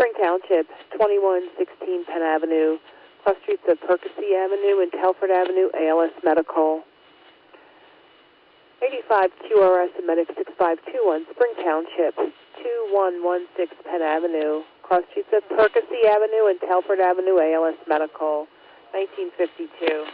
Spring Township, 2116 Penn Avenue, cross streets of Percy Avenue and Telford Avenue, ALS Medical. 85 QRS and Medic 6521, Spring Township, 2116 Penn Avenue, cross streets of Percy Avenue and Telford Avenue, ALS Medical, 1952.